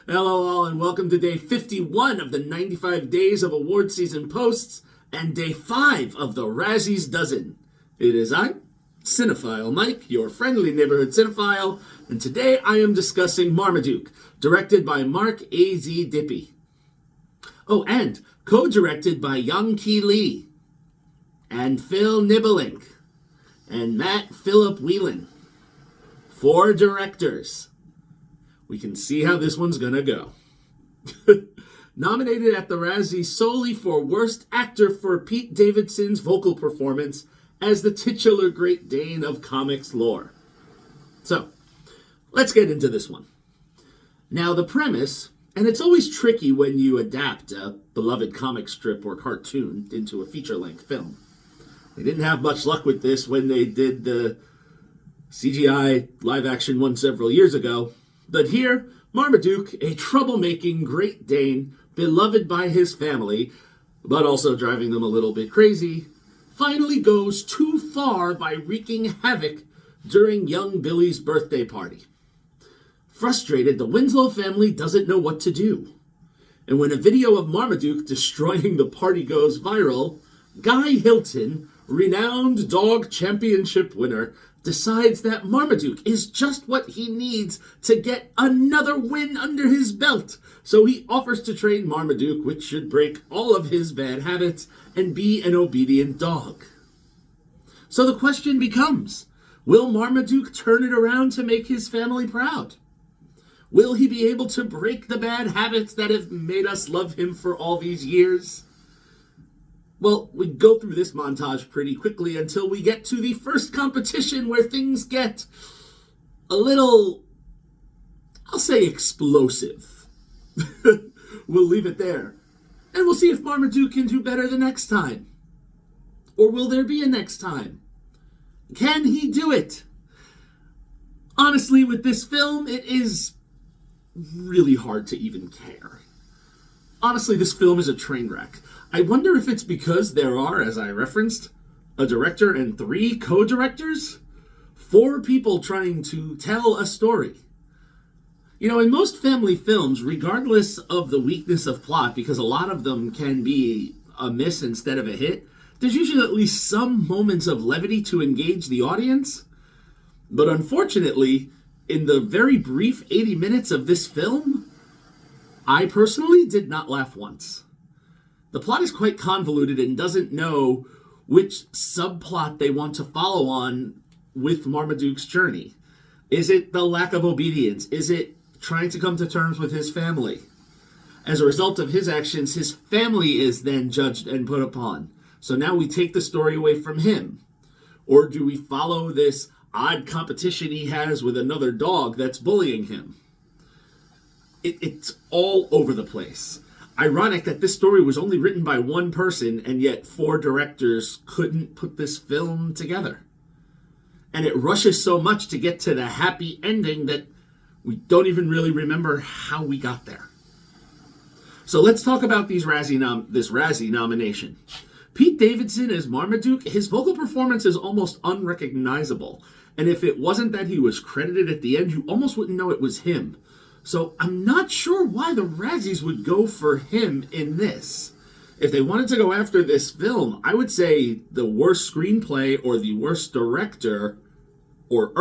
Hello all and welcome to day 51 of the 95 Days of Award Season Posts and day 5 of the Razzies Dozen. It is I, Cinephile Mike, your friendly neighborhood cinephile, and today I am discussing Marmaduke, directed by Mark A.Z. Dippé. Oh, and co-directed by Youngki Lee, and Phil Nibbelink, and Matt Philip Whelan. 4 directors. We can see how this one's gonna go. Nominated at the Razzies solely for Worst Actor for Pete Davidson's vocal performance as the titular Great Dane of comics lore. So, let's get into this one. Now, the premise, and it's always tricky when you adapt a beloved comic strip or cartoon into a feature-length film. They didn't have much luck with this when they did the CGI live-action one several years ago. But here, Marmaduke, a troublemaking Great Dane, beloved by his family, but also driving them a little bit crazy, finally goes too far by wreaking havoc during young Billy's birthday party. Frustrated, the Winslow family doesn't know what to do. And when a video of Marmaduke destroying the party goes viral, Guy Hilton, renowned dog championship winner, decides that Marmaduke is just what he needs to get another win under his belt. So he offers to train Marmaduke, which should break all of his bad habits and be an obedient dog. So the question becomes, will Marmaduke turn it around to make his family proud? Will he be able to break the bad habits that have made us love him for all these years? Well, we go through this montage pretty quickly until we get to the first competition where things get a little, I'll say, explosive. We'll leave it there. And we'll see if Marmaduke can do better the next time. Or will there be a next time? Can he do it? Honestly, with this film, it is really hard to even care. Honestly, this film is a train wreck. I wonder if it's because there are, as I referenced, a director and 3 co-directors? 4 people trying to tell a story. You know, in most family films, regardless of the weakness of plot, because a lot of them can be a miss instead of a hit, there's usually at least some moments of levity to engage the audience. But unfortunately, in the very brief 80 minutes of this film, I personally did not laugh once. The plot is quite convoluted and doesn't know which subplot they want to follow on with Marmaduke's journey. Is it the lack of obedience? Is it trying to come to terms with his family? As a result of his actions, his family is then judged and put upon. So now we take the story away from him. Or do we follow this odd competition he has with another dog that's bullying him? It's all over the place. Ironic that this story was only written by one person, and yet 4 directors couldn't put this film together. And it rushes so much to get to the happy ending that we don't even really remember how we got there. So let's talk about this Razzie nomination. Pete Davidson as Marmaduke, his vocal performance is almost unrecognizable. And if it wasn't that he was credited at the end, you almost wouldn't know it was him. So I'm not sure why the Razzies would go for him in this. If they wanted to go after this film, I would say the worst screenplay or the worst director or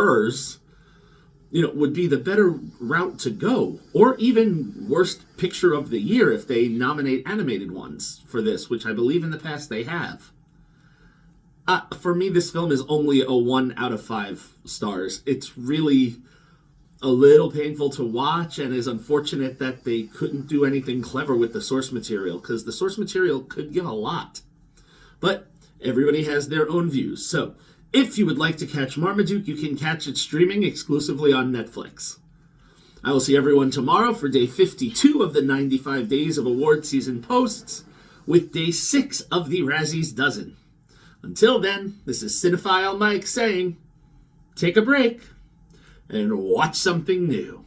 would be the better route to go. Or even worst picture of the year if they nominate animated ones for this, which I believe in the past they have. For me, this film is only a 1 out of 5 stars. It's really a little painful to watch, and is unfortunate that they couldn't do anything clever with the source material, because the source material could give a lot. But everybody has their own views. So if you would like to catch Marmaduke, you can catch it streaming exclusively on Netflix. I will see everyone tomorrow for day 52 of the 95 Days of Award Season Posts, with day 6 of the Razzies Dozen. Until then, this is Cinephile Mike saying, take a break and watch something new.